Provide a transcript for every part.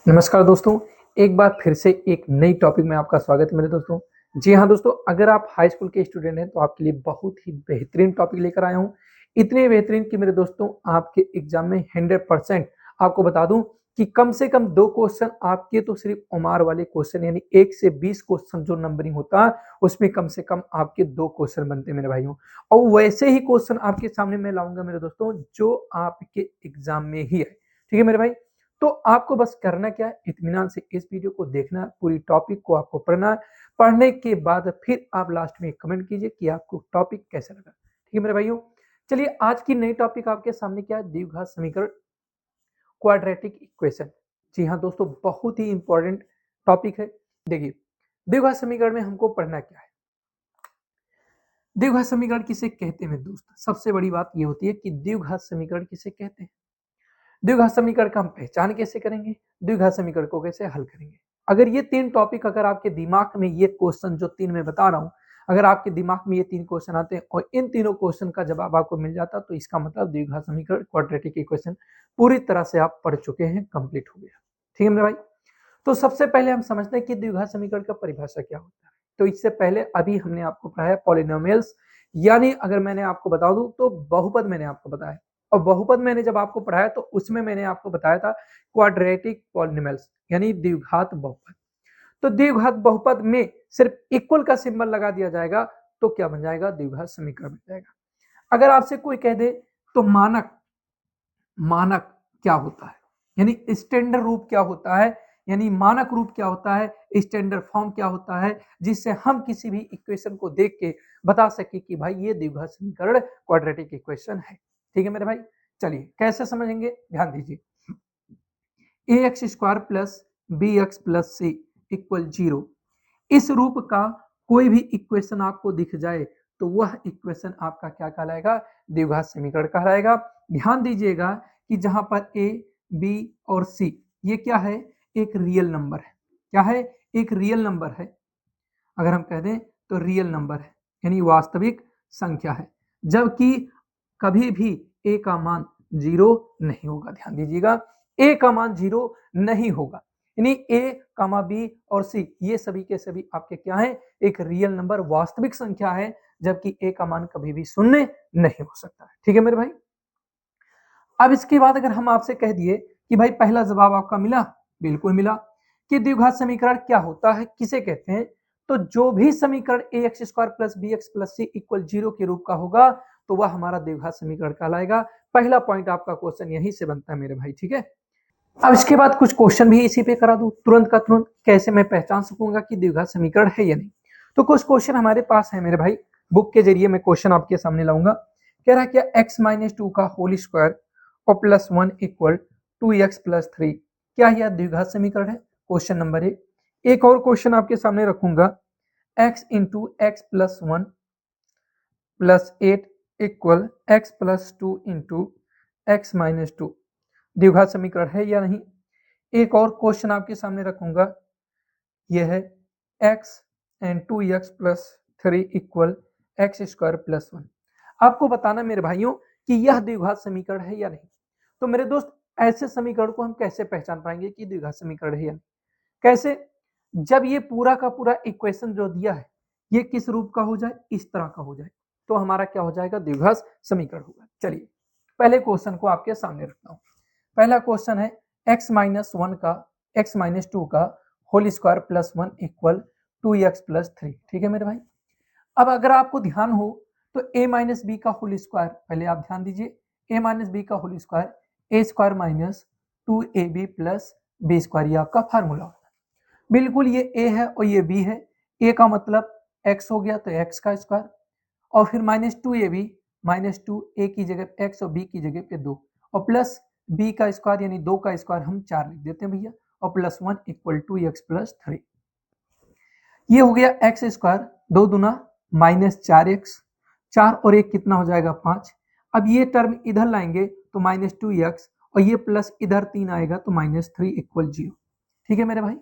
नमस्कार दोस्तों, एक बार फिर से एक नई टॉपिक में आपका स्वागत है मेरे दोस्तों। जी हाँ दोस्तों, अगर आप हाई स्कूल के स्टूडेंट हैं तो आपके लिए बहुत ही बेहतरीन टॉपिक लेकर आया हूँ। इतने बेहतरीन कि मेरे दोस्तों आपके एग्जाम में 100% आपको बता दूं कि कम से कम 2 क्वेश्चन आपके तो सिर्फ ओमार वाले क्वेश्चन यानी 1 से 20 क्वेश्चन जो नंबरिंग होता है उसमें कम से कम आपके 2 क्वेश्चन बनते हैं मेरे भाइयों। और वैसे ही क्वेश्चन आपके सामने मैं लाऊंगा मेरे दोस्तों जो आपके एग्जाम में ही है। ठीक है मेरे भाई, तो आपको बस करना क्या है, इत्मीनान से इस वीडियो को देखना है, पूरी टॉपिक को आपको पढ़ना है। पढ़ने के बाद फिर आप लास्ट में कमेंट कीजिए कि आपको टॉपिक कैसा लगा। ठीक है मेरे भाइयों, चलिए आज की नई टॉपिक आपके सामने क्या है, द्विघात समीकरण, क्वाड्रेटिक इक्वेशन। जी हाँ दोस्तों, बहुत ही इंपॉर्टेंट टॉपिक है। देखिए, द्विघात समीकरण में हमको पढ़ना क्या है। द्विघात समीकरण किसे कहते हैं दोस्त, सबसे बड़ी बात यह होती है कि द्विघात समीकरण किसे कहते हैं। द्विघात समीकरण का हम पहचान कैसे करेंगे, द्विघात समीकरण को कैसे हल करेंगे। अगर ये 3 टॉपिक अगर आपके दिमाग में, ये क्वेश्चन जो 3 मैं बता रहा हूं, अगर आपके दिमाग में ये 3 क्वेश्चन आते हैं और इन तीनों क्वेश्चन का जवाब आपको मिल जाता तो इसका मतलब द्विघात समीकरण, क्वाड्रेटिक इक्वेशन पूरी तरह से आप पढ़ चुके हैं, कंप्लीट हो गया। ठीक है मेरे भाई, तो सबसे पहले हम समझते हैं कि द्विघात समीकरण का परिभाषा क्या होता है। तो इससे पहले अभी हमने आपको पढ़ाया पॉलिनोमियल्स, यानी अगर मैंने आपको बता दूं तो बहुपद मैंने आपको बताया। और बहुपद मैंने जब आपको पढ़ाया तो उसमें मैंने आपको बताया था क्वाड्रेटिक पॉलिनोमियल्स यानी द्विघात बहुपद। तो द्विघात बहुपद में सिर्फ इक्वल का सिंबल लगा दिया जाएगा तो क्या बन जाएगा, द्विघात समीकरण बन जाएगा। अगर आपसे कोई कह दे तो मानक, मानक क्या होता है, यानी स्टैंडर्ड रूप क्या होता है, यानी मानक रूप क्या होता है, स्टैंडर्ड फॉर्म क्या होता है, जिससे हम किसी भी इक्वेशन को देख के बता सके कि भाई ये द्विघात समीकरण क्वाड्रेटिक इक्वेशन है। ठीक है मेरे भाई, चलिए कैसे समझेंगे, ध्यान दीजिए। A x square plus b x plus c equal 0, इस रूप का कोई भी इक्वेशन आपको दिख जाए तो वह इक्वेशन आपका क्या कहलाएगा, द्विघात समीकरण कहलाएगा। ध्यान दीजिएगा कि जहां पर ए, बी और सी ये क्या है, एक रियल नंबर है। क्या है, एक रियल नंबर है। अगर हम कह दें तो रियल नंबर है यानी वास्तविक संख्या है, जबकि कभी भी ए का मान 0 नहीं होगा। ध्यान दीजिएगा, ए का मान 0 नहीं होगा, यानी ए कामा बी और सी ये सभी के सभी आपके क्या है, एक रियल नंबर वास्तविक संख्या है, जबकि ए का मान कभी भी शून्य नहीं हो सकता है। ठीक है मेरे भाई, अब इसके बाद अगर हम आपसे कह दिए कि भाई पहला जवाब आपका मिला, बिल्कुल मिला, कि द्विघात समीकरण क्या होता है, किसे कहते हैं, तो जो भी समीकरण a x square plus b x plus c equal 0 के रूप का होगा तो वह हमारा द्विघात समीकरण कहलाएगा। पहला पॉइंट आपका क्वेश्चन यहीं से बनता है मेरे भाई। ठीक है, अब इसके बाद कुछ क्वेश्चन भी इसी पे करा दूं तुरंत का तुरंत, कैसे मैं पहचान सकूंगा कि द्विघात समीकरण है या नहीं। तो कुछ क्वेश्चन हमारे पास है मेरे भाई, बुक के जरिए मैं क्वेश्चन आपके सामने लाऊंगा। कह रहा है क्या एक्स माइनस टू का होल स्क्वायर और प्लस वन इक्वल 2x+3, क्या यह द्विघात समीकरण है, क्वेश्चन नंबर एक और क्वेश्चन आपके सामने रखूंगा, x into x plus one plus eight equal x plus two into x minus two, द्विघात समीकरण है या नहीं। एक और क्वेश्चन आपके सामने रखूंगा, यह है x and 2x+3 equal x square plus one. आपको बताना मेरे भाइयों कि यह द्विघात समीकरण है या नहीं। तो मेरे दोस्त, ऐसे समीकरण को हम कैसे पहचान पाएंगे कि द्विघात समीकरण है या नहीं, कैसे, जब ये पूरा का पूरा इक्वेशन जो दिया है ये किस रूप का हो जाए, इस तरह का हो जाए, तो हमारा क्या हो जाएगा, द्विघात समीकरण होगा। चलिए पहले क्वेश्चन को आपके सामने रखता हूं। पहला क्वेश्चन है x-1 का, x-2 का whole square plus one equal 2x+3। ठीक है मेरे भाई, अब अगर आपको ध्यान हो तो a माइनस बी का होल स्क्वायर, पहले आप ध्यान दीजिए, a माइनस बी का whole square a square minus 2ab plus b square, ये आपका फार्मूला होता है। बिल्कुल ये a है और ये b है, a का मतलब x हो गया तो x का स्क्वायर, और फिर -2ab, -2 a की जगह x और b की जगह पे 2, और प्लस b का स्क्वायर यानी 2 का स्क्वायर हम 4 लिख देते हैं भैया, और प्लस 1 इक्वल 2x+3। ये हो गया एक्स स्क्वायर, 2 दूना -4x, 4 और 1 कितना हो जाएगा 5। अब ये टर्म इधर लाएंगे तो -2x, और ये प्लस इधर 3 आएगा तो -3 इक्वल 0। ठीक है मेरे भाई,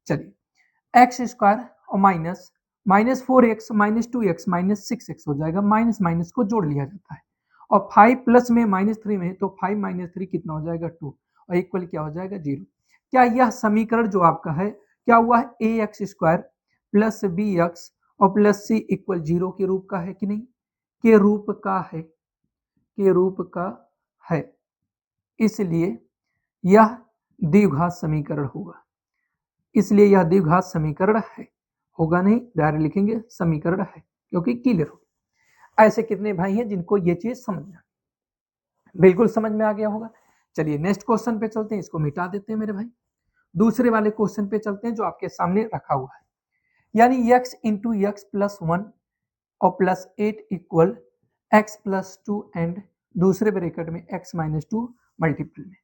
चलिए एक्स स्क्वायर और माइनस -4x -2x -6x हो जाएगा, माइनस माइनस को जोड़ लिया जाता है, और 5 प्लस में -3 में तो 5 - 3 कितना हो जाएगा 2, और इक्वल क्या हो जाएगा 0। क्या यह समीकरण जो आपका है क्या हुआ है a x square plus b x और प्लस सी इक्वल 0 के रूप का है कि नहीं? के रूप का है, के रूप का है, इसलिए यह द्विघात समीकरण होगा, इसलिए यह द्विघात समीकरण है, होगा नहीं डायरेक्ट लिखेंगे समीकरण है क्योंकि क्लियर हो। ऐसे कितने भाई हैं जिनको ये चीज समझ में बिल्कुल समझ में आ गया होगा। चलिए नेक्स्ट क्वेश्चन पे चलते हैं, इसको मिटा देते हैं मेरे भाई। दूसरे वाले क्वेश्चन पे चलते हैं जो आपके सामने रखा हुआ है, यानी x इंटू एक्स प्लस 1 और plus 8 equal x plus 2 and दूसरे ब्रैकेट में x माइनस 2 मल्टीपल में।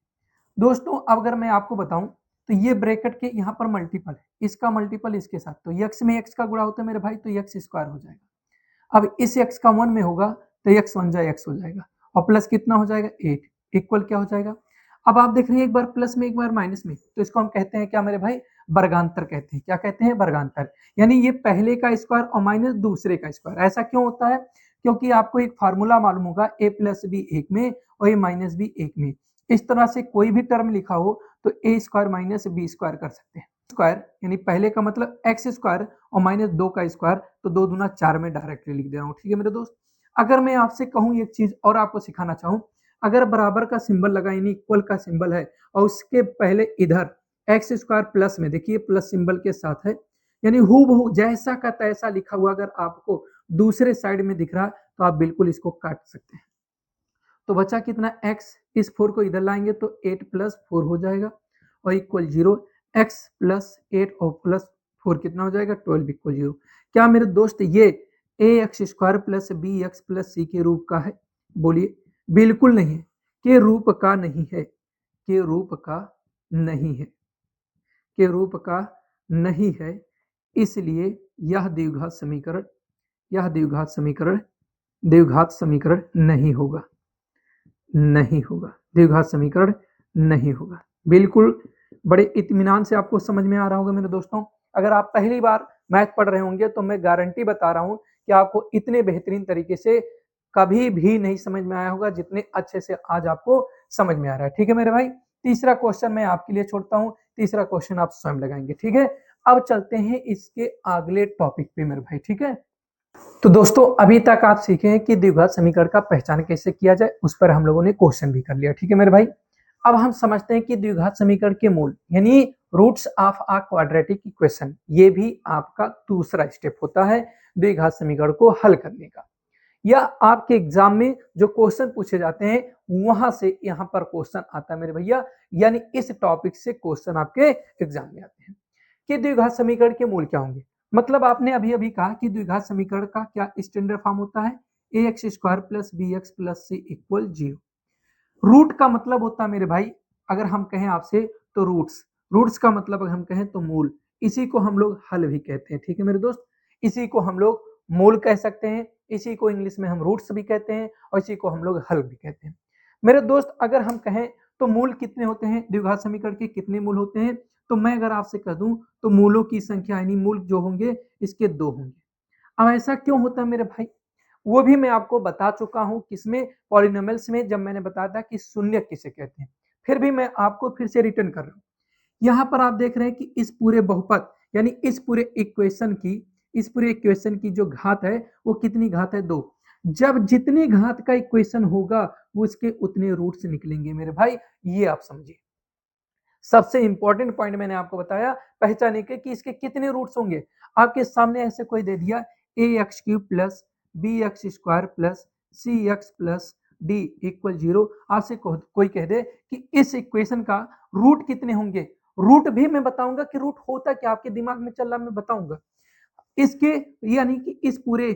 दोस्तों अब अगर मैं आपको बताऊं तो ये ब्रैकेट के यहाँ पर मल्टीपल है, इसका मल्टीपल इसके साथ, तो x में x का गुणा होता है मेरे भाई तो x स्क्वायर हो जाएगा। अब इस x का 1 में होगा तो x 1 जा x हो जाएगा और प्लस कितना हो जाएगा 8 इक्वल क्या हो जाएगा। अब आप देख रहे हैं एक बार प्लस में एक बार माइनस में, तो इसको हम कहते हैं क्या मेरे भाई वर्गांतर कहते हैं। क्या कहते हैं वर्गांतर, यानी ये पहले का स्क्वायर और माइनस दूसरे का स्क्वायर। ऐसा क्यों होता है, क्योंकि आपको एक फार्मूला मालूम होगा ए प्लस बी एक में और ए माइनस बी एक में। इस तरह से कोई भी टर्म लिखा हो तो ए स्क्वायर माइनस बी स्क्वायर कर सकते हैं। स्क्वायर यानी पहले का मतलब एक्स स्क्वायर और माइनस 2 का स्क्वायर, तो 2 दूना 4 में डायरेक्टली लिख दे रहा हूँ। ठीक है मेरे दोस्त, अगर मैं आपसे कहूँ एक चीज और आपको सिखाना चाहूँ, अगर बराबर का सिंबल लगा यानी इक्वल का सिंबल है और उसके पहले इधर एक्स स्क्वायर प्लस में देखिए प्लस सिंबल के साथ है, यानी हूबहू जैसा का तैसा लिखा हुआ अगर आपको दूसरे साइड में दिख रहा तो आप बिल्कुल इसको काट सकते हैं। तो बचा कितना x, इस 4 को इधर लाएंगे तो 8 प्लस 4 हो जाएगा और इक्वल 0, x प्लस 8 और प्लस 4 कितना हो जाएगा 12 इक्वल 0। क्या मेरे दोस्त ये a x square plus b x plus c के रूप का है? बोलिए बिल्कुल नहीं है, के रूप का नहीं है, के रूप का नहीं है, के रूप का नहीं है, इसलिए यह द्विघात समीकरण, यह द्विघात समीकरण, द्विघात समीकरण नहीं होगा, नहीं होगा, द्विघात समीकरण नहीं होगा। बिल्कुल बड़े इत्मीनान से आपको समझ में आ रहा होगा मेरे दोस्तों। अगर आप पहली बार मैथ पढ़ रहे होंगे तो मैं गारंटी बता रहा हूं कि आपको इतने बेहतरीन तरीके से कभी भी नहीं समझ में आया होगा जितने अच्छे से आज आपको समझ में आ रहा है। ठीक है मेरे भाई, तीसरा क्वेश्चन मैं आपके लिए छोड़ता हूं, तीसरा क्वेश्चन आप स्वयं लगाएंगे। ठीक है, अब चलते हैं इसके अगले टॉपिक पे मेरे भाई। ठीक है, तो दोस्तों अभी तक आप सीखे हैं कि द्विघात समीकरण का पहचान कैसे किया जाए, उस पर हम लोगों ने क्वेश्चन भी कर लिया। ठीक है मेरे भाई, अब हम समझते हैं कि द्विघात समीकरण के मूल यानी roots of a quadratic equation, ये भी आपका दूसरा स्टेप होता है द्विघात समीकरण को हल करने का। या आपके एग्जाम में जो क्वेश्चन पूछे जाते हैं वहां से यहाँ पर क्वेश्चन आता है मेरे भैया, यानी इस टॉपिक से क्वेश्चन आपके एग्जाम में आते हैं कि द्विघात समीकरण के मूल क्या होंगे। मतलब आपने अभी अभी कहा कि द्विघात समीकरण का क्या स्टैंडर्ड फॉर्म होता है, a x square plus b x plus c equal 0। Root का मतलब होता है मेरे भाई, अगर हम कहें आपसे तो रूट्स, रूट्स का मतलब अगर हम कहें तो मूल, इसी को हम लोग हल भी कहते हैं। ठीक है मेरे दोस्त, इसी को हम लोग मूल कह सकते हैं, इसी को इंग्लिश में हम रूट्स भी कहते हैं और इसी को हम लोग हल भी कहते हैं। मेरे दोस्त अगर हम कहें तो मूल कितने होते हैं, द्विघात समीकरण के कितने मूल होते हैं, तो मैं अगर आपसे कह दूं तो मूलों की संख्या यानी मूल जो होंगे इसके 2 होंगे। अब ऐसा क्यों होता है मेरे भाई, वो भी मैं आपको बता चुका हूं किसमें, पॉलिनोमियल्स में, जब मैंने बताया था कि शून्य किसे कहते हैं। फिर भी मैं आपको फिर से रिटर्न कर रहा हूं। यहाँ पर आप देख रहे हैं कि इस पूरे बहुपद यानी इस पूरे इक्वेशन की, इस पूरे इक्वेशन की जो घात है वो कितनी घात है 2। जब जितनी घात का इक्वेशन होगा वो इसके उतने रूट्स निकलेंगे मेरे भाई, ये आप समझिए। सबसे इंपॉर्टेंट पॉइंट मैंने आपको बताया पहचाने के कि इसके कितने रूट्स होंगे। आपके सामने ऐसे कोई दे दिया a x cube plus b x square plus c x plus d equal 0, आपसे कोई कह दे कि इस इक्वेशन का रूट कितने होंगे, रूट भी मैं बताऊंगा कि रूट होता क्या आपके दिमाग में चल रहा मैं बताऊंगा इसके, यानी कि इस पूरे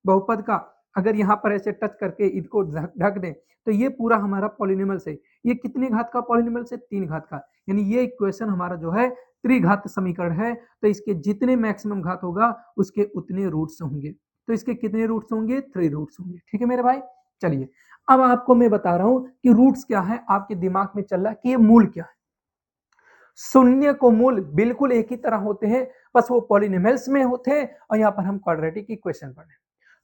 बहुपद का अगर यहाँ पर ऐसे टच करके इसको ढक दें तो ये पूरा हमारा पॉलिनोमियल है। ये कितने घात का पॉलिनोमियल है, 3 घात का, यानी ये इक्वेशन हमारा जो है त्रिघात समीकरण है। तो इसके जितने मैक्सिमम घात होगा उसके उतने रूट्स होंगे। तो इसके कितने रूट्स होंगे, 3 रूट्स होंगे। ठीक है मेरे भाई, चलिए अब आपको मैं बता रहा हूं कि रूट्स क्या है, आपके दिमाग में चल रहा है कि ये मूल क्या है। शून्य को मूल बिल्कुल एक ही तरह होते हैं, बस वो पॉलिनोमियल्स में होते हैं और यहाँ पर हम क्वाड्रेटिक इक्वेशन पढ़ रहे हैं।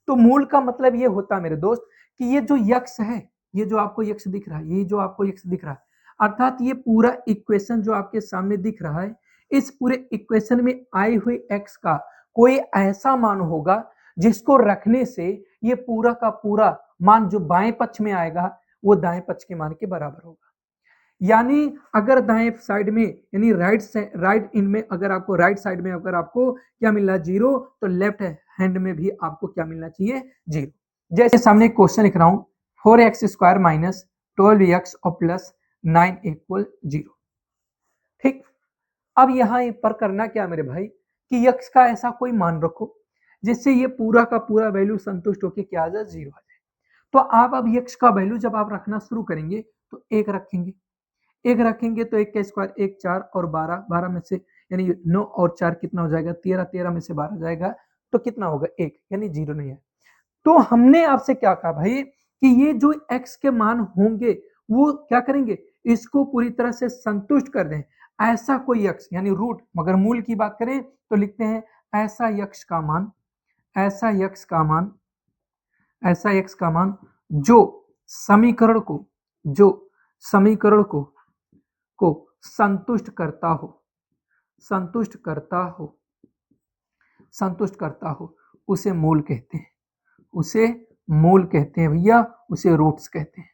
तो मूल का मतलब ये होता है मेरे दोस्त कि ये जो यक्स है, ये जो आपको यक्स दिख रहा है, ये जो आपको यक्स दिख रहा है, अर्थात ये पूरा इक्वेशन जो आपके सामने दिख रहा है, इस पूरे इक्वेशन में आई हुई x का कोई ऐसा मान होगा जिसको रखने से ये पूरा का पूरा मान जो बाएं पक्ष में आएगा वो दाएं पक्ष के मान के बराबर होगा। यानी अगर दाएं साइड में यानी राइट इन में अगर आपको राइट साइड में अगर आपको क्या मिल रहा है 0, तो लेफ्ट हैंड में भी आपको क्या मिलना चाहिए 0। जैसे सामने क्वेश्चन लिख रहा हूं 4x² माइनस 12x और प्लस 9 इक्वल 0। ठीक, अब यहाँ पर करना क्या मेरे भाई कि x का ऐसा कोई मान रखो जिससे ये पूरा का पूरा वैल्यू संतुष्ट होकर क्या आ जाए 0 आ जाए। तो आप अब x का वैल्यू जब आप रखना शुरू करेंगे तो 1 रखेंगे, 1 रखेंगे तो 1 का स्क्वायर 1 4 और 12, 12 में से यानी 9 और 4 कितना हो जाएगा 13, 13 में से 12 जाएगा तो कितना होगा 1, यानी 0 नहीं है। तो हमने आपसे क्या कहा भाई कि ये जो x के मान होंगे वो क्या करेंगे, इसको पूरी तरह से संतुष्ट कर दें। ऐसा कोई x यानी रूट, मगर मूल की बात करें तो लिखते हैं ऐसा x का मान, ऐसा x का मान, ऐसा x का मान जो समीकरण को, जो समीकरण को संतुष्ट करता हो, संतुष्ट करता हो, संतुष्ट करता हो, उसे मूल कहते हैं, उसे मूल कहते हैं भैया, उसे रूट्स कहते हैं,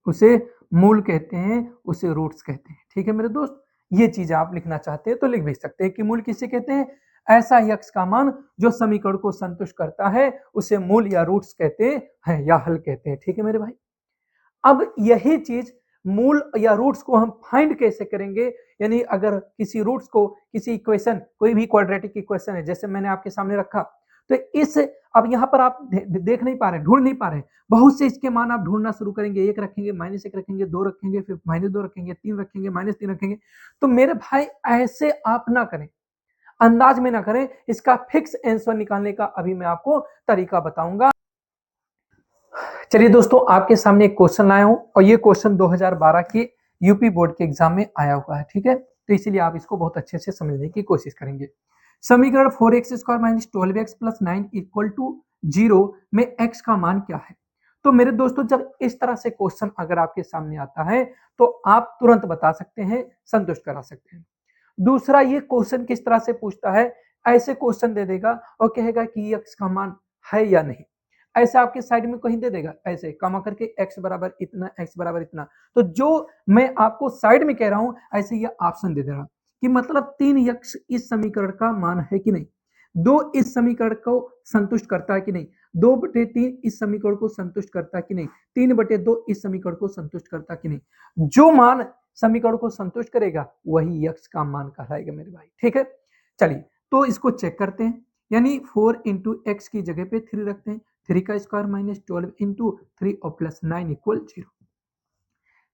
उसे मूल कहते हैं, उसे रूट्स कहते हैं। ठीक है मेरे दोस्त, ये चीज आप लिखना चाहते हैं तो लिख भी सकते हैं कि मूल किसे कहते हैं, ऐसा x का मान जो समीकरण को संतुष्ट करता है उसे मूल या रूट्स कहते हैं या हल कहते हैं। ठीक है मेरे भाई, अब यही चीज मूल या रूट्स को हम फाइंड कैसे करेंगे, यानी अगर किसी रूट्स को, किसी इक्वेशन, कोई भी क्वाड्रेटिक इक्वेशन है जैसे मैंने आपके सामने रखा, तो इस अब यहाँ पर आप देख नहीं पा रहे, ढूंढ नहीं पा रहे, बहुत से इसके मान आप ढूंढना शुरू करेंगे, 1 रखेंगे, -1 रखेंगे, 2 रखेंगे, फिर -2 रखेंगे, 3 रखेंगे, -3 रखेंगे। तो मेरे भाई ऐसे आप ना करें, अंदाज में ना करें, इसका फिक्स आंसर निकालने का अभी मैं आपको तरीका बताऊंगा। चलिए दोस्तों, आपके सामने एक क्वेश्चन लाया हूं और ये क्वेश्चन 2012 के यूपी बोर्ड के एग्जाम में आया हुआ है। ठीक है, तो इसीलिए आप इसको बहुत अच्छे से समझने की कोशिश करेंगे। समीकरण 4x² minus 12x plus 9 equal to 0 में x का मान क्या है। तो मेरे दोस्तों, जब इस तरह से क्वेश्चन अगर आपके सामने आता है तो आप तुरंत बता सकते हैं, संतुष्ट करा सकते हैं। दूसरा, ये क्वेश्चन किस तरह से पूछता है, ऐसे क्वेश्चन दे देगा और कहेगा कि x का मान है या नहीं, ऐसे आपके साइड में कहीं दे देगा, ऐसे कमा करके x बराबर इतना, x बराबर इतना। तो जो मैं आपको साइड में कह रहा हूं ऐसे ये ऑप्शन दे दे रहा कि मतलब 3x इस समीकरण का मान है कि नहीं, 2 इस समीकरण को संतुष्ट करता है कि नहीं, 2/3 इस समीकरण को संतुष्ट करता है कि नहीं, 3/2 इस समीकरण को संतुष्ट करता है कि नहीं। जो मान समीकरण को संतुष्ट करेगा वही x का मान कहलाएगा मेरे भाई। ठीक है, चलिए तो इसको चेक करते हैं, यानी 4 इंटू एक्स की जगह पे 3 रखते हैं, 3 का स्क्वायर माइनस 12 इंटू 3 और प्लस 9 इक्वल 0।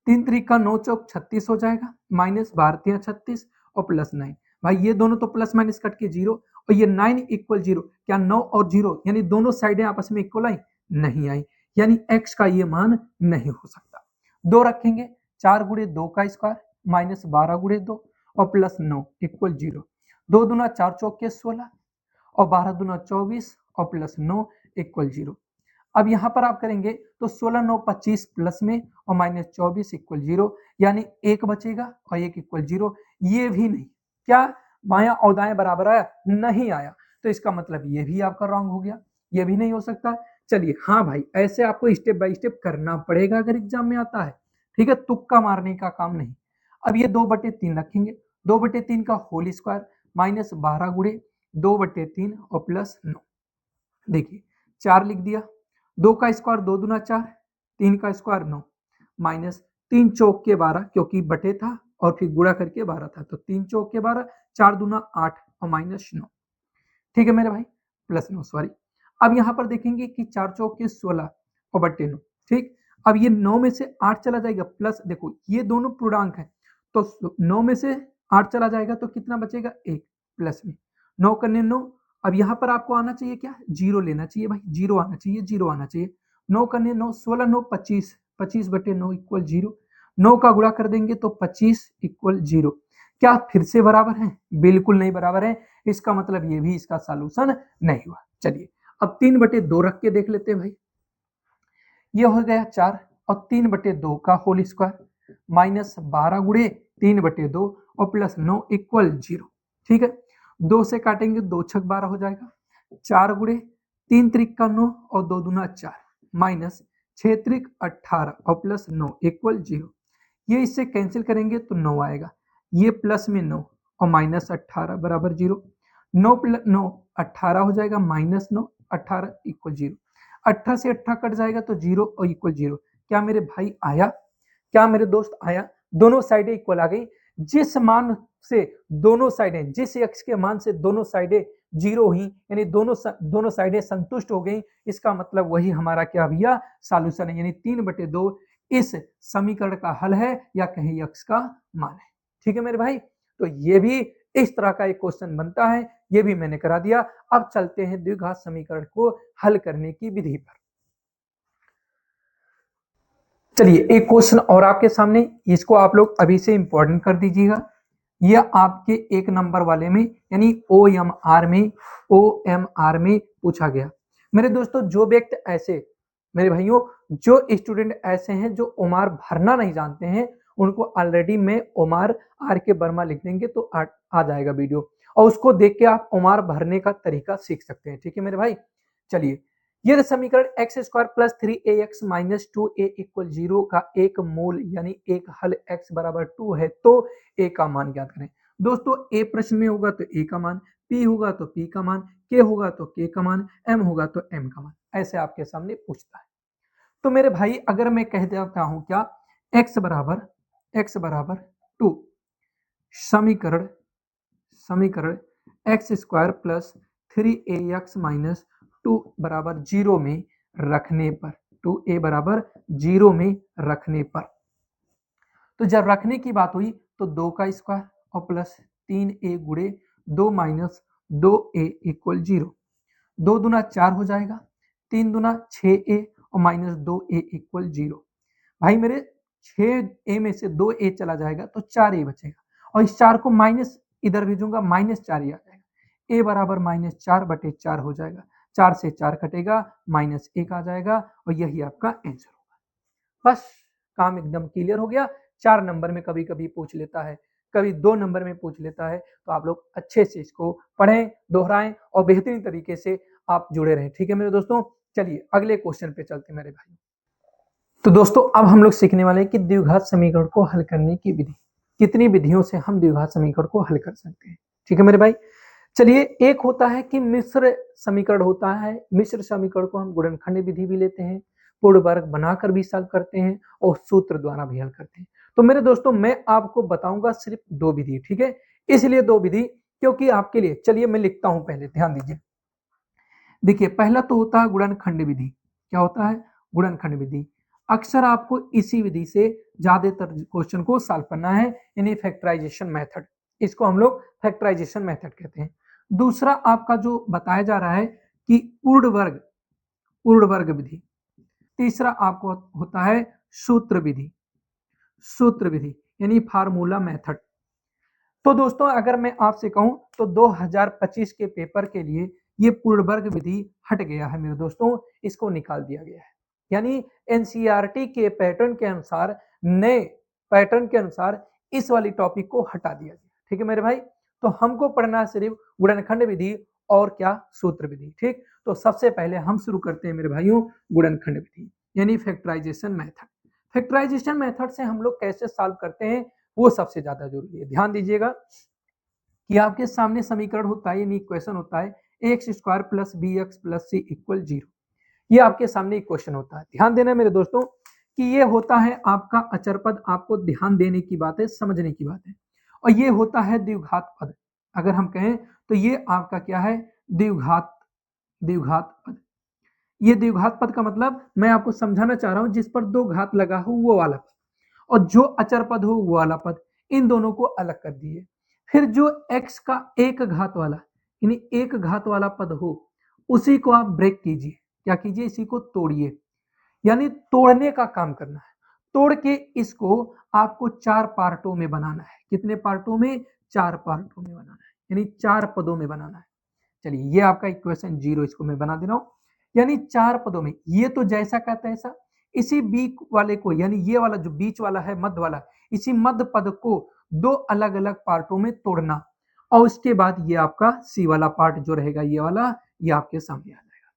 3 3 का 9 चौक 36 हो जाएगा, माइनस 12 36 और प्लस 9। भाई ये दोनों तो प्लस माइनस कट के 0 और ये 9 इक्वल 0। क्या 9 और 0 यानी दोनों साइडें आपस में इक्वल आई? नहीं आई, यानी x का ये मान नहीं हो सकता। 2 रखेंगे, 4 गुणे 2 का स्क्वायर माइनस 12 गुणे 2 और प्लस 9 इक्वल 0। 2 दूना 4 चौक के 16 और 12 दूना 24 और प्लस 9 इक्वल 0। अब यहाँ पर आप करेंगे तो 16 9 25 प्लस में और माइनस 24 इक्वल 0, यानी 1 बचेगा और 1 इक्वल 0। ये भी नहीं, क्या बायां और दाएं बराबर आया? नहीं आया, तो इसका मतलब ये भी आपका रॉन्ग हो गया, ये भी नहीं हो सकता। चलिए हाँ भाई, ऐसे आपको स्टेप बाय स्टेप करना पड़ेगा अगर एग्जाम में आता है। ठीक है, तुक्का मारने का काम नहीं। अब ये 2/3 रखेंगे, 2/3 का होल स्क्वायर माइनस 12 गुणे 2/3 और प्लस 9। देखिए 4 लिख दिया, 2 का स्क्वायर 2 दूना 4, 3 का स्क्वायर 9, माइनस 3 चौक के 12 क्योंकि बटे था और फिर गुणा करके 12 था, तो 3 चौक के 12, 4 दूना 8 और माइनस 9। ठीक है मेरे भाई, प्लस 9 सॉरी। अब यहाँ पर देखेंगे कि 4 चौक के 16 और बटे 9। ठीक, अब ये 9 में से 8 चला जाएगा, प्लस देखो ये दोनों पूर्णांक है तो 9 में से 8 चला जाएगा तो कितना बचेगा? 1 प्लस में 9 करने 9। अब यहाँ पर आपको आना चाहिए क्या? 0 लेना चाहिए भाई, 0 आना चाहिए, 0 आना चाहिए। 9 करने 9, 16 9 25, 25 बटे 9 इक्वल 0। 9 का गुणा कर देंगे तो 25 इक्वल 0। क्या फिर से बराबर है? बिल्कुल नहीं बराबर है, इसका मतलब ये भी इसका सॉल्यूशन नहीं हुआ। चलिए अब 3/2 रख के देख लेते हैं भाई, ये हो गया 4 और 3/2 का होल स्क्वायर -12 गुणे 3/2 और प्लस 9 इक्वल 0। ठीक है, 2 से काटेंगे, 2 छक 12 हो जाएगा, 4 गुणे 3 त्रिक का 9 और 2 दूना 4 माइनस 6 त्रिक 18 और प्लस 9 इक्वल 0। ये इससे कैंसिल करेंगे तो 9 आएगा, ये प्लस में 9 और माइनस 18 बराबर 0। 9 प्लस 9 18 हो जाएगा, माइनस 9 18 इक्वल 0। 18 से 18 कट जाएगा तो 0 और इक्वल 0। क्या मेरे भाई आया? क्या मेरे दोस्त आया? दोनों साइडें इक्वल आ गई। जिस मान से दोनों साइडें, जिस एक्स के मान से दोनों साइडें 0 हुई, यानी दोनों साइडें संतुष्ट हो गई, इसका मतलब वही हमारा क्या भैया सॉल्यूशन है, यानी 3/2 इस समीकरण का हल है या कहीं एक्स का मान है। ठीक है मेरे भाई, तो ये भी इस तरह का एक क्वेश्चन बनता है, ये भी मैंने करा दिया। अब चलते हैं द्विघात समीकरण को हल करने की विधि पर। चलिए एक क्वेश्चन और आपके सामने, इसको आप लोग अभी से इंपॉर्टेंट कर दीजिएगा। यह आपके 1 नंबर वाले में यानी OMR में पूछा गया। मेरे दोस्तों, जो व्यक्ति ऐसे, मेरे भाइयों, जो स्टूडेंट ऐसे हैं जो ओमार भरना नहीं जानते हैं, उनको ऑलरेडी मैं ओमार आर के वर्मा लिख देंगे तो आ जाएगा वीडियो, और उसको देख के आप ओमार भरने का तरीका सीख सकते हैं। ठीक है मेरे भाई, चलिए, यह समीकरण x² plus 3ax minus 2a equal 0 का एक मूल यानी एक हल x बराबर 2 है तो a का मान ज्ञात करें। दोस्तों, a प्रश्न में होगा तो a का मान, p होगा तो p का मान, k होगा तो k का मान, m होगा तो m का मान, ऐसे आपके सामने पूछता है। तो मेरे भाई, अगर मैं कह देता हूं क्या, x बराबर 2, समीकरण समीकरण x² प्लस 3ax माइनस 2 बराबर 0 में रखने पर, 2a बराबर 0 में रखने पर, तो जब रखने की बात हुई तो 2 का स्क्वायर और प्लस 3a गुणे 2 माइनस 2a इक्वल 0। 2 दूना 4 हो जाएगा, 3 दूना 6a और माइनस 2a इक्वल 0। भाई मेरे, 6a में से 2a चला जाएगा तो 4a बचेगा, और इस 4 को माइनस इधर भेजूंगा, माइनस 4 ही आ जाएगा। a बराबर -4/4 हो जाएगा, 4 से 4 कटेगा, -1 आ जाएगा, और यही आपका आंसर होगा। बस, काम एकदम क्लियर हो गया। 4 नंबर में कभी कभी पूछ लेता है, कभी 2 नंबर में पूछ लेता है, तो आप लोग अच्छे से इसको पढ़ें, दोहराएं और बेहतरीन तरीके से आप जुड़े रहें। ठीक है मेरे दोस्तों, चलिए अगले क्वेश्चन पे चलते हैं मेरे भाई। तो दोस्तों, अब हम लोग सीखने वाले हैं कि द्विघात समीकरण को हल करने की विधि, कितनी विधियों से हम द्विघात समीकरण को हल कर सकते हैं। ठीक है मेरे भाई, चलिए, एक होता है कि मिश्र समीकरण होता है। मिश्र समीकरण को हम गुणनखंड विधि भी लेते हैं, पूर्ण वर्ग बनाकर भी सॉल्व करते हैं, और सूत्र द्वारा भी हल करते हैं। तो मेरे दोस्तों, मैं आपको बताऊंगा सिर्फ 2 विधि। ठीक है, इसलिए 2 विधि क्योंकि आपके लिए, चलिए मैं लिखता हूं, पहले ध्यान दीजिए। देखिए, पहला तो होता है गुणनखंड विधि। क्या होता है? गुणनखंड विधि। अक्सर आपको इसी विधि से ज्यादातर क्वेश्चन को सॉल्व करना है, यानी फैक्टराइजेशन मेथड। इसको हम लोग फैक्टराइजेशन मेथड कहते हैं। दूसरा आपका जो बताया जा रहा है कि पूर्ण वर्ग विधि। तीसरा आपको होता है सूत्र विधि, यानी फार्मूला मेथड। तो दोस्तों, अगर मैं आपसे कहूं तो 2025 के पेपर के लिए ये पूर्ण वर्ग विधि हट गया है मेरे दोस्तों, इसको निकाल दिया गया है। यानी एनसीईआरटी के पैटर्न के अनुसार, नए पैटर्न के अनुसार इस वाली टॉपिक को हटा दिया गया। ठीक है मेरे भाई, तो हमको पढ़ना है सिर्फ गुणनखंड विधि और क्या, सूत्र विधि। ठीक, तो सबसे पहले हम शुरू करते हैं मेरे भाइयों गुणनखंड विधि, यानी फैक्टराइजेशन मेथड। फैक्टराइजेशन मेथड से हम लोग कैसे सॉल्व करते हैं, वो सबसे ज्यादा जरूरी है। ध्यान दीजिएगा कि आपके सामने समीकरण होता है, यानी इक्वेशन होता है ax² plus bx plus c equal 0। ये आपके सामने इक्वेशन होता है। ध्यान देना मेरे दोस्तों कि ये होता है आपका अचर पद, आपको ध्यान देने की बात है, समझने की बात है। और ये होता है द्विघात पद। अगर हम कहें तो ये आपका क्या है, द्विघात पद। ये द्विघात पद का मतलब मैं आपको समझाना चाह रहा हूं, जिस पर 2 घात लगा हो वो वाला पद, और जो अचर पद हो वो वाला पद, इन दोनों को अलग कर दिए। फिर जो x का एक घात वाला, यानी एक घात वाला पद हो, उसी को आप ब्रेक कीजिए। क्या कीजिए? इसी को तोड़िए, यानी तोड़ने का काम करना है। तोड़ के इसको आपको 4 पार्टों में बनाना है। कितने पार्टों में? 4 पार्टों में बनाना है, यानी 4 पदों में बनाना है। चलिए, ये आपका इक्वेशन 0, इसको मैं बना दे रहा हूं, यानी 4 पदों में। ये तो जैसा का तैसा, इसी बीच वाले को, यानी ये वाला जो बीच वाला है मध्य वाला, इसी मध्य पद को दो अलग अलग पार्टों में तोड़ना, और उसके बाद ये आपका सी वाला पार्ट जो रहेगा ये वाला, ये आपके सामने आ जाएगा।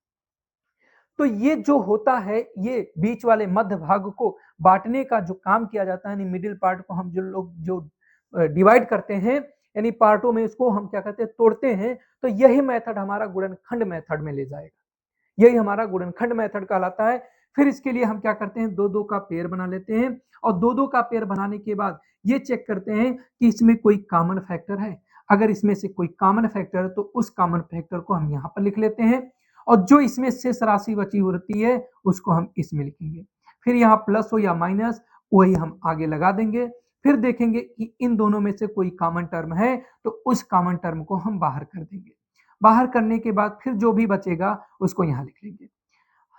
तो ये जो होता है, ये बीच वाले मध्य भाग को बांटने का जो काम किया जाता है, यानी मिडिल पार्ट को हम जो लोग जो डिवाइड करते हैं, यानी पार्टों में इसको हम क्या कहते हैं, तोड़ते हैं, तो यही मेथड हमारा गुणनखंड मेथड में ले जाएगा। यही हमारा गुणनखंड मेथड कहलाता है। फिर इसके लिए हम क्या करते हैं, दो दो का पेयर बना लेते हैं, और दो दो का पेयर बनाने के बाद ये चेक करते हैं कि इसमें कोई कॉमन फैक्टर है। अगर इसमें से कोई कॉमन फैक्टर है तो उस कॉमन फैक्टर को हम यहाँ पर लिख लेते हैं, और जो इसमें शेष राशि बची होती है उसको हम इसमें लिखेंगे। फिर यहाँ प्लस हो या माइनस वही हम आगे लगा देंगे। फिर देखेंगे कि इन दोनों में से कोई कॉमन टर्म है तो उस कॉमन टर्म को हम बाहर कर देंगे। बाहर करने के बाद फिर जो भी बचेगा उसको यहाँ लिख लेंगे।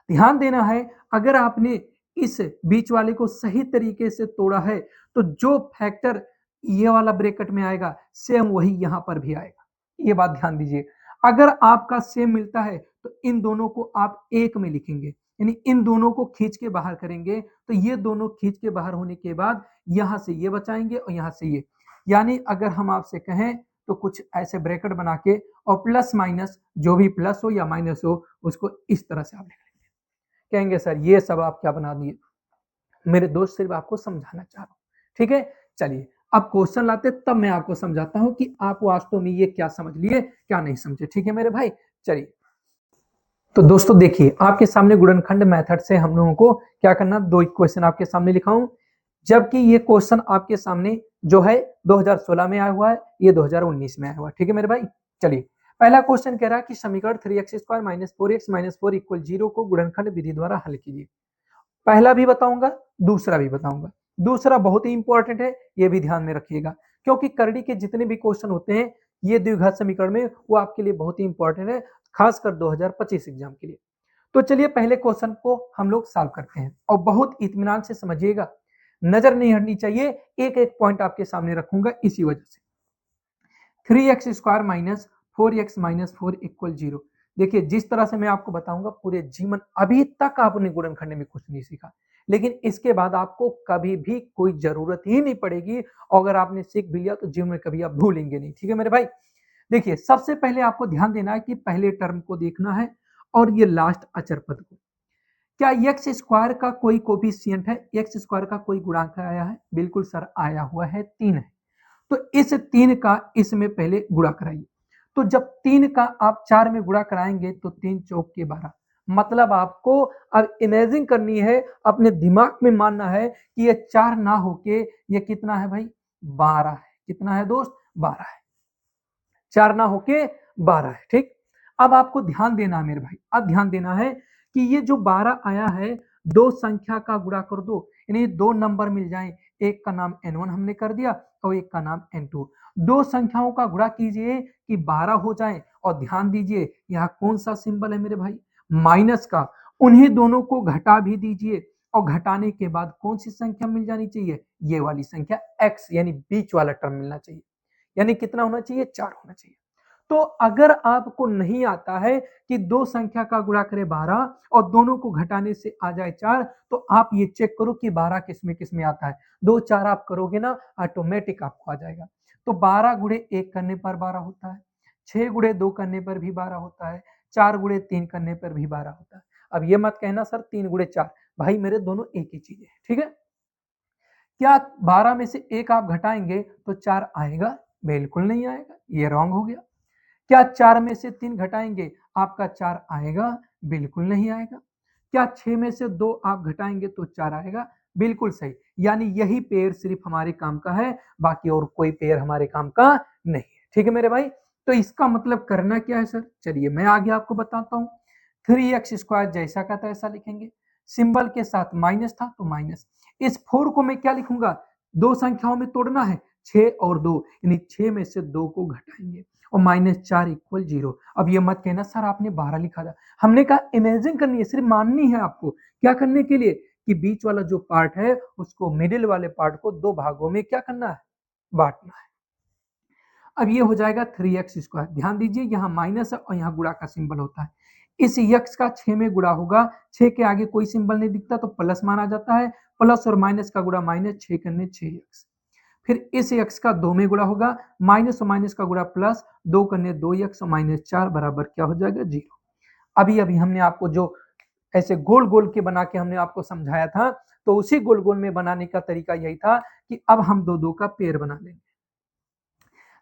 ध्यान देना है, अगर आपने इस बीच वाले को सही तरीके से तोड़ा है तो जो फैक्टर ये वाला ब्रैकेट में आएगा सेम वही यहाँ पर भी आएगा। ये बात ध्यान दीजिए। अगर आपका सेम मिलता है तो इन दोनों को आप एक में लिखेंगे, यानी इन दोनों को खींच के बाहर करेंगे, तो ये दोनों खींच के बाहर होने के बाद यहाँ से ये बचाएंगे और यहाँ से ये, यानी अगर हम आपसे कहें तो कुछ ऐसे ब्रैकेट बना के और प्लस माइनस जो भी प्लस हो या माइनस हो उसको इस तरह से आप लिख लेंगे। कहेंगे सर ये सब आप क्या बना दिए, मेरे दोस्त सिर्फ आपको समझाना चाह रहा हूँ। ठीक है, चलिए अब क्वेश्चन लाते तब मैं आपको समझाता हूँ कि आप वास्तव में ये क्या समझ लिए क्या नहीं समझे। ठीक है मेरे भाई, चलिए। तो दोस्तों देखिए, आपके सामने गुणनखंड मेथड से हम लोगों को क्या करना, दो इक्वेशन आपके सामने लिखा हूं, जबकि ये क्वेश्चन आपके सामने जो है 2016 में आया हुआ है, ये 2019 में आया हुआ है। ठीक है मेरे भाई, चलिए। पहला क्वेश्चन कह रहा है कि समीकरण 3x² minus 4x minus 4 equal 0 को गुणनखंड विधि द्वारा हल कीजिए। पहला भी बताऊंगा, दूसरा भी बताऊंगा। दूसरा बहुत ही इंपॉर्टेंट है, ये भी ध्यान में रखिएगा, क्योंकि करड़ी के जितने भी क्वेश्चन होते हैं ये द्विघात समीकरण में, वो आपके लिए बहुत ही इंपॉर्टेंट है, खासकर 2025 एग्जाम के लिए। तो चलिए पहले क्वेश्चन को हम लोग सॉल्व करते हैं, और बहुत इत्मीनान से समझिएगा, नजर नहीं हटनी चाहिए, एक एक पॉइंट आपके सामने रखूंगा इसी वजह से। 3x² minus 4x minus 4 equal 0। देखिए जिस तरह से मैं आपको बताऊंगा, पूरे जीवन अभी तक आपने गुणनखंड में कुछ नहीं सीखा, लेकिन इसके बाद आपको कभी भी कोई जरूरत ही नहीं पड़ेगी, और अगर आपने सीख भी लिया तो जीवन में कभी आप भूलेंगे नहीं। ठीक है मेरे भाई, देखिए सबसे पहले आपको ध्यान देना है कि पहले टर्म को देखना है और ये लास्ट अचर पद को। क्या एक्स स्क्वायर का कोई कोफिशिएंट है, एक्स स्क्वायर का कोई गुणांक आया है? बिल्कुल सर आया हुआ है, 3 है। तो इस 3 का इसमें पहले गुणा कराइए। तो जब 3 का आप 4 में गुणा कराएंगे तो 3 चौक के 12, मतलब आपको अब इमेजिन करनी है, अपने दिमाग में मानना है कि ये 4 ना होके ये कितना है भाई, 12 है। कितना है दोस्त, 12 है। 4 ना होके 12 है। ठीक, अब आपको ध्यान देना है मेरे भाई, अब ध्यान देना है कि ये जो 12 आया है, दो संख्या का गुणा कर दो, यानी दो नंबर मिल जाए, एक का नाम n1 हमने कर दिया और एक का नाम n2। दो संख्याओं का गुणा कीजिए कि 12 हो जाए, और ध्यान दीजिए यहाँ कौन सा सिंबल है मेरे भाई, माइनस का। उन्हीं दोनों को घटा भी दीजिए, और घटाने के बाद कौन सी संख्या मिल जानी चाहिए, ये वाली संख्या x, यानी बीच वाला टर्म मिलना चाहिए। यानी कितना होना चाहिए, 4 होना चाहिए। तो अगर आपको नहीं आता है कि दो संख्या का गुणा करे 12 और दोनों को घटाने से आ जाए 4, तो आप ये चेक करो कि 12 किस में आता है। 2 4 आप करोगे ना, ऑटोमेटिक आपको आ जाएगा। तो 12 गुणे 1 करने पर 12 होता है, 6 गुणे 2 करने पर भी 12 होता है, 4 गुणे 3 करने पर भी 12 होता है। अब ये मत कहना सर 3 गुणे 4, भाई मेरे दोनों एक ही चीज है। ठीक है, क्या 12 में से एक आप घटाएंगे तो 4 आएगा? बिल्कुल नहीं आएगा, ये रॉन्ग हो गया। क्या 4 में से 3 घटाएंगे आपका 4 आएगा? बिल्कुल नहीं आएगा। क्या 6 में से 2 आप घटाएंगे तो 4 आएगा? बिल्कुल सही। यानी यही पेयर सिर्फ हमारे काम का है, बाकी और कोई पेयर हमारे काम का नहीं है। ठीक है मेरे भाई, तो इसका मतलब करना क्या है सर, चलिए मैं आगे आपको बताता हूँ। 3x² जैसा का तैसा लिखेंगे, सिंबल के साथ माइनस था तो माइनस। इस 4 को मैं क्या लिखूंगा, दो संख्याओं में तोड़ना है, 6 और 2, यानी 6 में से 2 को घटाएंगे, और -4 इक्वल 0। अब ये मत कहना सर आपने 12 लिखा था, हमने कहा इमेजिन करनी है, सिर्फ माननी है आपको। क्या करने के लिए, कि बीच वाला जो पार्ट है उसको मिडिल वाले पार्ट को दो भागों में क्या करना है, बांटना है। अब ये हो जाएगा 3x²। ध्यान दीजिए यहाँ माइनस है और यहाँ गुणा का सिंबल होता है। इस यक्स का 6 में गुणा होगा, 6 के आगे कोई सिंबल नहीं दिखता तो प्लस माना जाता है, प्लस और माइनस का गुणा माइनस, 6 करने 6 यक्स। फिर इस यक्स का 2 में गुणा होगा, माइनस और माइनस का गुणा प्लस, 2 करने 2 यक्स और माइनस 4 बराबर क्या हो जाएगा 0। अभी अभी हमने आपको जो ऐसे गोल गोल के बना के हमने आपको समझाया था, तो उसी गोल गोल में बनाने का तरीका यही था कि अब हम दो दो का पेयर बना लेंगे।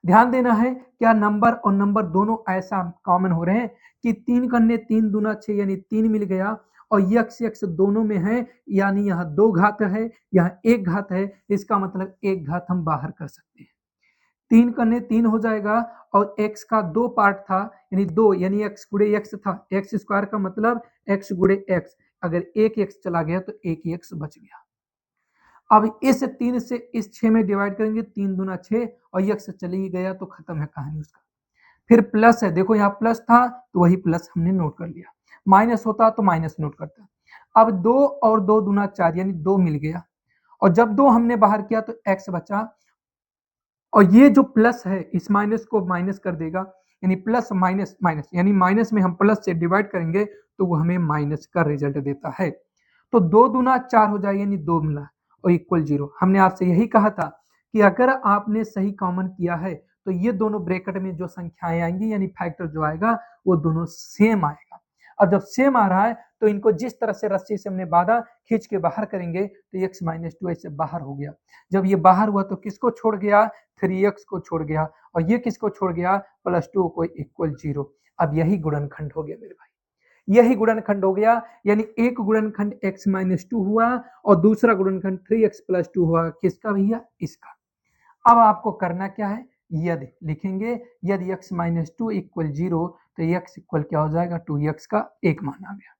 ध्यान देना है, क्या नंबर और नंबर दोनों ऐसा कॉमन हो रहे हैं कि 3 करने 3 दूना 6 यानी 3 मिल गया, और यक्स यक्स दोनों में है, यानी यहाँ 2 घात है, यहाँ 1 घात है, इसका मतलब 1 घात हम बाहर कर सकते हैं। 3 करने 3 हो जाएगा, और x का 2 पार्ट था, यानी 2 यानी x गुणे x था, x स्क्वायर का मतलब x गुणे x, अगर एक x चला गया तो एक x बच गया। अब इस 3 से इस 6 में डिवाइड करेंगे, 3 दूना 6, और x चली ही गया तो खत्म है कहानी उसका। फिर प्लस है, देखो यहाँ प्लस था तो वही प्लस हमने नोट कर लिया, माइनस होता तो माइनस नोट करता। अब 2 और 2 दूना 4 यानी 2 मिल गया, और जब 2 हमने बाहर किया तो x बचा, और ये जो प्लस है इस माइनस को माइनस कर देगा, यानी प्लस माइनस माइनस, यानी माइनस में हम प्लस से डिवाइड करेंगे तो वो हमें माइनस का रिजल्ट देता है। तो 2 दूना 4 हो जाएगा, यानी 2 मिला, और इक्वल 0। हमने आपसे यही कहा था कि अगर आपने सही कॉमन किया है तो ये दोनों ब्रैकेट में जो संख्याएं आएंगी, यानी फैक्टर जो आएगा वो दोनों सेम आएगा। अब जब सेम आ रहा है तो इनको जिस तरह से रस्सी से हमने बांधा, खींच के बाहर करेंगे तो x माइनस 2 ऐसे बाहर हो गया। जब ये बाहर हुआ तो किसको छोड़ गया, 3x को छोड़ गया, और ये किसको छोड़ गया, +2 को, इक्वल 0। अब यही गुणनखंड हो गया मेरे भाई, यही गुणनखंड हो गया, यानी एक गुणनखंड x माइनस 2 हुआ और दूसरा गुणनखंड 3x + 2 हुआ, किसका भैया, इसका। अब आपको करना क्या है, यदि लिखेंगे, यदि x माइनस 2 इक्वल 0 तो x इक्वल क्या हो जाएगा, 2x का 1 माना गया।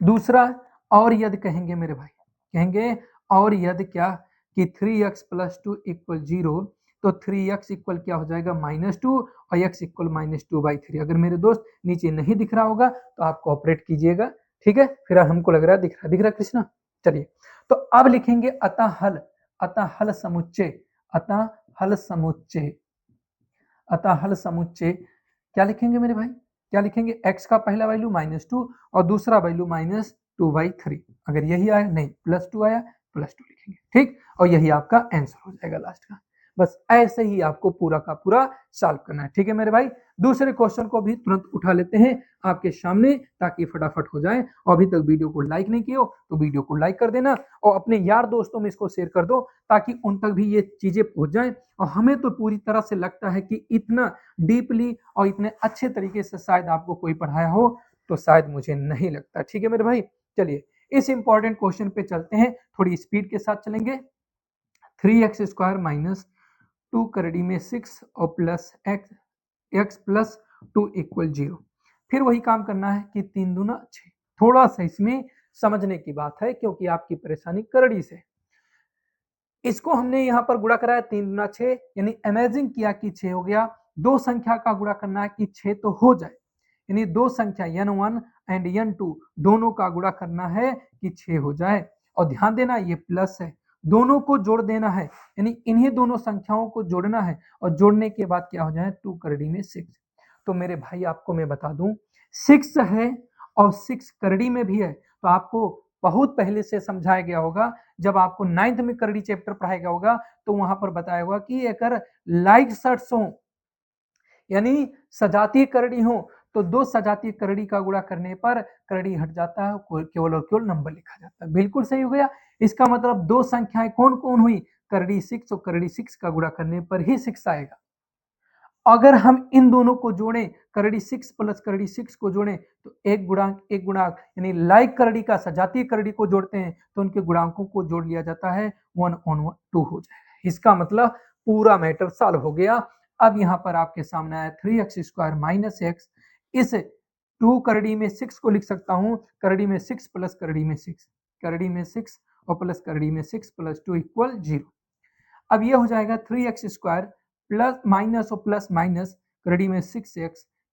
दूसरा और यदि कहेंगे मेरे भाई, कहेंगे और यदि क्या, कि 3x + 2 इक्वल 0, तो 3x इक्वल क्या हो जाएगा, -2, और x इक्वल -2/3। अगर मेरे दोस्त नीचे नहीं दिख रहा होगा तो आप कोऑपरेट कीजिएगा, ठीक है। फिर हमको लग रहा है दिख रहा कृष्णा, चलिए। तो अब लिखेंगे अतः हल समुच्चय, अतः हल समुच्चय, अतः हल समुच्चय क्या लिखेंगे मेरे भाई, क्या लिखेंगे, x का पहला वैल्यू -2 और दूसरा वैल्यू -2/3। अगर यही आया, नहीं +2 आया, +2 लिखेंगे, ठीक। और यही आपका आंसर हो जाएगा लास्ट का। बस ऐसे ही आपको पूरा का पूरा सॉल्व करना है, ठीक है मेरे भाई। दूसरे क्वेश्चन को भी तुरंत उठा लेते हैं आपके सामने, ताकि फटाफट हो जाए। और अभी तक वीडियो को लाइक नहीं किए हो तो वीडियो को लाइक कर देना, और अपने यार दोस्तों में इसको शेयर कर दो, ताकि उन तक भी ये चीजें पहुंच जाए। और हमें तो पूरी तरह से लगता है कि इतना डीपली और इतने अच्छे तरीके से शायद आपको कोई पढ़ाया हो, तो शायद मुझे नहीं लगता, ठीक है मेरे भाई। चलिए इस इंपॉर्टेंट क्वेश्चन पे चलते हैं, थोड़ी स्पीड के साथ चलेंगे। 3x² माइनस 2 करड़ी में 6 और प्लस x + 2 इक्वल 0। फिर वही काम करना है कि 3 दूना 6। थोड़ा सा इसमें समझने की बात है, क्योंकि आपकी परेशानी करड़ी से। इसको हमने यहाँ पर गुणा कराया 3 दूना 6, यानी अमेजिंग किया कि 6 हो गया। दो संख्या का गुणा करना है कि 6 तो हो जाए, यानी दो संख्या n1 एंड n2 दोनों का गुणा करना है कि 6 हो जाए। और ध्यान देना ये प्लस है, दोनों को जोड़ देना है, यानी इन्हीं दोनों संख्याओं को जोड़ना है, और जोड़ने के बाद क्या हो जाए, 2 करड़ी में 6। तो मेरे भाई आपको मैं बता दूं, 6 है और 6 करड़ी में भी है, तो आपको बहुत पहले से समझाया गया होगा। जब आपको 9th में करड़ी चैप्टर पढ़ाया गया होगा तो वहां पर बताया होगा कि अगर लाइक शर्ट्स हो, यानी सजातीय करड़ी हो, तो दो सजातीय करड़ी का गुणा करने पर करड़ी हट जाता है, केवल और केवल नंबर लिखा जाता है। बिल्कुल सही हो गया। इसका मतलब दो संख्याएं कौन कौन हुई, करड़ी 6 और करड़ी 6 का गुणा करने पर ही 6 आएगा। अगर हम इन दोनों को जोड़ें, करड़ी 6 प्लस करड़ी 6 को जोड़ें, तो एक गुणांक यानी लाइक करड़ी का सजातीय करड़ी को जोड़ते हैं तो उनके गुणांकों को जोड़ लिया जाता है, 1/2 हो जाएगा। इसका मतलब पूरा मैटर सॉल्व हो गया। अब यहाँ पर आपके सामने आया 3x² माइनस x, इस 2 करड़ी में 6 को लिख सकता हूँ, करड़ी में 6 प्लस करड़ी में 6, करड़ी में 6 और प्लस करड़ी में 6 + 2 इक्वल 0। अब ये हो जाएगा 3x² प्लस माइनस और प्लस माइनस, करड़ी में 6x,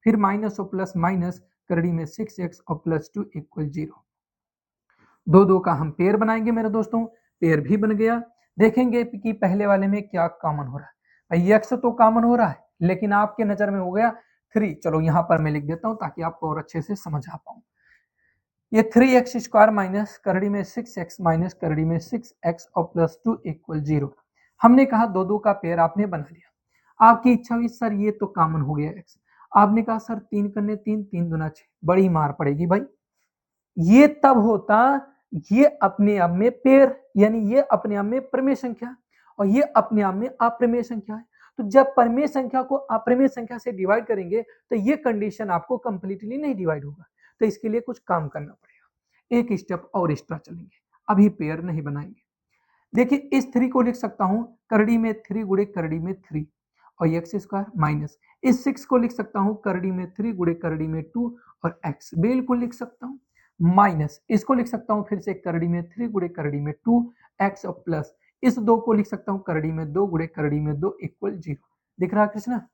फिर माइनस और प्लस माइनस, करड़ी में 6x और +2 इक्वल 0। दो दो का हम पेयर बनाएंगे मेरे दोस्तों, पेयर भी बन गया। देखेंगे कि पहले वाले में क्या कॉमन हो रहा है। x तो कॉमन हो रहा है, लेकिन आपके नजर में हो गया 3, चलो यहाँ पर मैं लिख देता हूँ ताकि आपको और अच्छे से समझ आ पाऊँ। ये 3x स्क्वायर माइनस करड़ी में 6x माइनस करड़ी में 6x और प्लस 2 इक्वल 0। हमने कहा दो दो का पेयर आपने बना लिया। आपकी इच्छा हुई सर ये तो कॉमन हो गया x। आपने कहा सर 3 करने 3, 3 दूना 6, बड़ी मार पड़ेगी भाई। ये तब होता, ये अपने आप में पेयर यानी ये अपने आप में प्रमेय संख्या और ये अपने आप में अप्रमेय संख्या है। तो जब प्रमेय संख्या को अप्रमेय संख्या से डिवाइड करेंगे तो ये कंडीशन आपको कंप्लीटली नहीं डिवाइड होगा। तो इसके लिए कुछ काम करना पड़ेगा, एक स्टेप और एक्स्ट्रा चलेंगे, अभी पेयर नहीं बनाएंगे। देखिए इस 3 को लिख सकता हूं करड़ी में 3 गुड़े करड़ी में 3 और एक्स स्क्वायर माइनस इस 6 को लिख सकता हूं करड़ी में 3 गुड़े करड़ी में 2 और एक्स बिल्कुल लिख सकता हूं, माइनस इसको लिख सकता हूं फिर से करड़ी में 3 गुड़े करड़ी में 2 एक्स और प्लस इस 2 को लिख सकता हूं करड़ी में 2 गुड़े करड़ी में 2 इक्वल 0। दिख रहा है कृष्णा?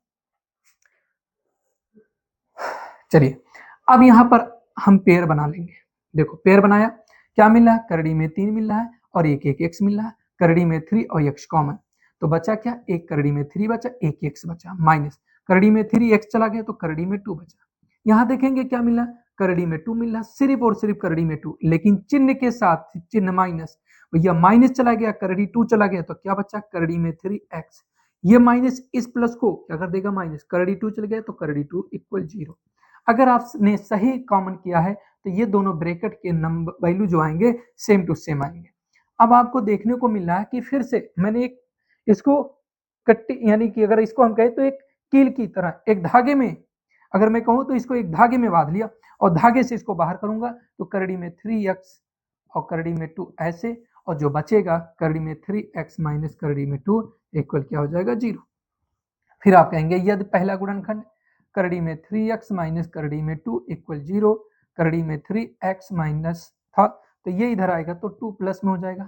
चलिए अब यहां पर हम पेयर बना लेंगे। देखो पेयर बनाया, क्या मिल रहा है? करड़ी में 3 मिल रहा है और एक एक एक्स मिल रहा है, करड़ी में 3 और एक्स कॉमन, तो बचा क्या? एक करड़ी में 3 बचा, एक एक्स बचा, माइनस करड़ी में 3 एक्स चला गया तो करड़ी में 2 बचा। यहां देखेंगे क्या मिला? करड़ी में 2 मिल रहा, सिर्फ और सिर्फ करड़ी में 2, लेकिन चिन्ह के साथ चिन्ह माइनस, भैया माइनस चला गया, करड़ी 2 चला गया तो क्या बचा? करड़ी में 3 एक्स। ये माइनस इस प्लस को क्या कर देगा? माइनस, करड़ी 2 चल गया तो करड़ी 2 इक्वल 0। अगर आपने सही कॉमन किया है तो ये दोनों ब्रैकेट के नंबर वैल्यू जो आएंगे सेम टू सेम आएंगे। अब आपको देखने को मिल रहा है कि फिर से मैंने एक इसको कट्टी यानी कि अगर इसको हम कहें तो एक कील की तरह एक धागे में, अगर मैं कहूं तो इसको एक धागे में बांध लिया और धागे से इसको बाहर करूंगा तो करड़ी में 3x और करड़ी में 2 ऐसे, और जो बचेगा करड़ी में 3x माइनस करड़ी में 2 इक्वल क्या हो जाएगा? 0। फिर आप कहेंगे यदि पहला गुणनखंड करड़ी में 3x माइनस करड़ी में 2 इक्वल 0, करड़ी में 3x माइनस था तो ये इधर आएगा तो 2 प्लस में हो जाएगा,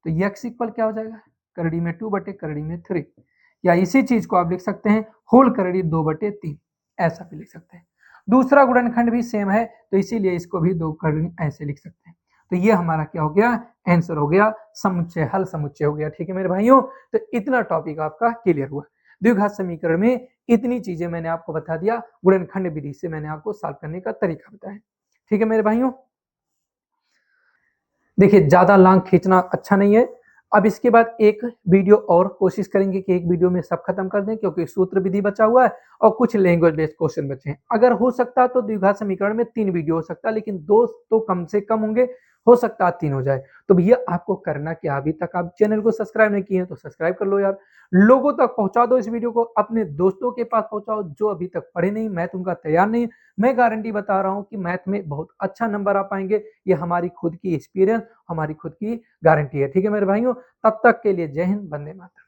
तो x इक्वल क्या हो जाएगा? करड़ी में 2 बटे करड़ी में 3, या इसी चीज को आप लिख सकते हैं होल करड़ी 2 बटे 3, ऐसा भी लिख सकते हैं। दूसरा गुणनखंड भी सेम है तो इसीलिए इसको भी 2 करड़ी ऐसे लिख सकते हैं। तो ये हमारा क्या हो गया? आंसर हो गया, समुच्चय हल समुच्चय हो गया। ठीक है मेरे भाइयों, तो इतना टॉपिक आपका क्लियर हुआ। द्विघात समीकरण में इतनी चीजें मैंने आपको बता दिया, गुणनखंड विधि से मैंने आपको सॉल्व करने का तरीका बताया। ठीक है मेरे भाइयों, देखिए ज्यादा लांग खींचना अच्छा नहीं है। अब इसके बाद एक वीडियो और कोशिश करेंगे कि एक वीडियो में सब खत्म कर दें, क्योंकि सूत्र विधि बचा हुआ है और कुछ लैंग्वेज बेस्ड क्वेश्चन बचे हैं। अगर हो सकता तो द्विघात समीकरण में 3 वीडियो हो सकता है, लेकिन 2 तो कम से कम होंगे, हो सकता है 3 हो जाए। तो भैया आपको करना क्या, अभी तक आप चैनल को सब्सक्राइब नहीं किए हैं तो सब्सक्राइब कर लो यार, लोगों तक पहुंचा दो इस वीडियो को, अपने दोस्तों के पास पहुंचाओ जो अभी तक पढ़े नहीं, मैथ उनका तैयार नहीं। मैं गारंटी बता रहा हूं कि मैथ में बहुत अच्छा नंबर आ पाएंगे, ये हमारी खुद की एक्सपीरियंस, हमारी खुद की गारंटी है। ठीक है मेरे भाइयों, तब तक के लिए जय हिंद, वंदे मातरम।